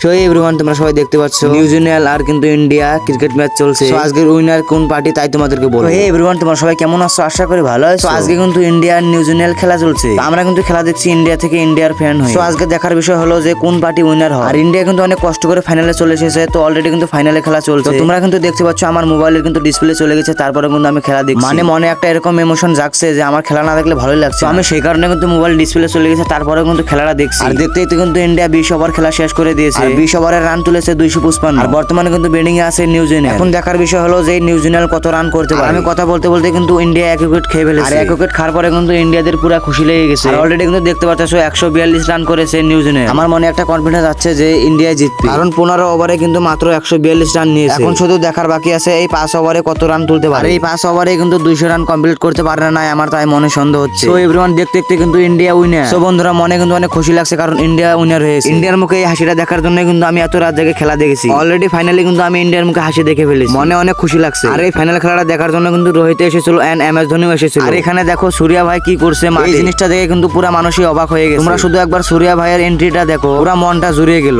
So everyone, তোমরা সবাই দেখতে পাচ্ছ নিউজিল্যান্ড আর কিন্তু ইন্ডিয়া ক্রিকেট ম্যাচ চলছে। তো আজকের উইনার কোন পার্টি তাই তোমাদেরকে বলবো। হে এভরিওয়ান, তোমরা সবাই কেমন আছো? আশা করি ভালো আছো। আজকে কিন্তু ইন্ডিয়া আর নিউজিল্যান্ড খেলা চলছে। তো আমরা কিন্তু খেলা দেখছি ইন্ডিয়া থেকে, ইন্ডিয়ার ফ্যান হই। তো আজকে দেখার বিষয় হলো যে কোন পার্টি উইনার হয়। আর ইন্ডিয়া কিন্তু অনেক কষ্ট করে ফাইনালে চলে এসেছে। তো অলরেডি কিন্তু ফাইনালে খেলা চলছে। তো তোমরা কিন্তু দেখতে পাচ্ছ আমার মোবাইলের কিন্তু ডিসপ্লে চলে গেছে, তারপরে কিন্তু আমি খেলা দেখছি। মানে মনে একটা এরকম ইমোশন জাগছে যে আমার খেলা না দেখলে ভালোই লাগছে। আমি সেই কারণে কিন্তু মোবাইল ডিসপ্লে চলে গেছে, তারপরে কিন্তু খেলাটা দেখছি। আর দেখতেই তো কিন্তু ইন্ডিয়া 20 ওভার খেলা শেষ করে দিয়েছে। 20 ওভারে রান তুলেছে 255। আর বর্তমানে কিন্তু ব্যাটিং এ আছে নিউজিল্যান্ড। এখন দেখার বিষয় হলো যে নিউজিল্যান্ড কত রান করতে পারে। আমি কথা বলতে বলতে কিন্তু ইন্ডিয়া 1 উইকেট খেয়ে ফেলেছে। আর 1 উইকেট খাওয়ার পরে কিন্তু ইন্ডিয়াদের পুরো খুশি লেগে গেছে। আর অলরেডি কিন্তু দেখতে পাচ্ছ 142 রান করেছে নিউজিল্যান্ড। আমার মনে একটা কনফিডেন্স আছে যে ইন্ডিয়া জিতবে, কারণ 15 ওভারে কিন্তু মাত্র 142 রান নিয়েছে। এখন শুধু দেখার বাকি আছে এই 5 ওভারে কত রান তুলতে পারে। আর এই 5 ওভারে কিন্তু 200 রান কমপ্লিট করতে পারে না, আমার তাই মনে সন্দেহ হচ্ছে। তো এভরিওয়ান, দেখতে দেখতে কিন্তু ইন্ডিয়া উইনার। তো বন্ধুরা, মনে কিন্তু অনেক খুশি লাগছে, কারণ ইন্ডিয়া উইনার হয়েছে। ইন্ডিয়ার মুখে এই হাসিটা দেখার জন্য কিন্তু আমি এত রাত জেগে খেলা দেখেছি। অলরেডি ফাইনালি কিন্তু আমি ইন্ডিয়ার মুখে হাসি দেখে ফেলেছি, মনে অনেক খুশি লাগছে। আর এই ফাইনাল খেলাটা দেখার জন্য কিন্তু রোহিত এসেছিল এন্ড MS ধোনিও এসেছিল। আর এখানে দেখো সূর্যা ভাই কি করছে, এই জিনিসটা দেখে কিন্তু পুরো মানুষই অবাক হয়ে গেছে। তোমরা শুধু একবার সূর্যা ভাইয়ের এন্ট্রিটা দেখো, পুরো মনটা জুড়িয়ে গেল।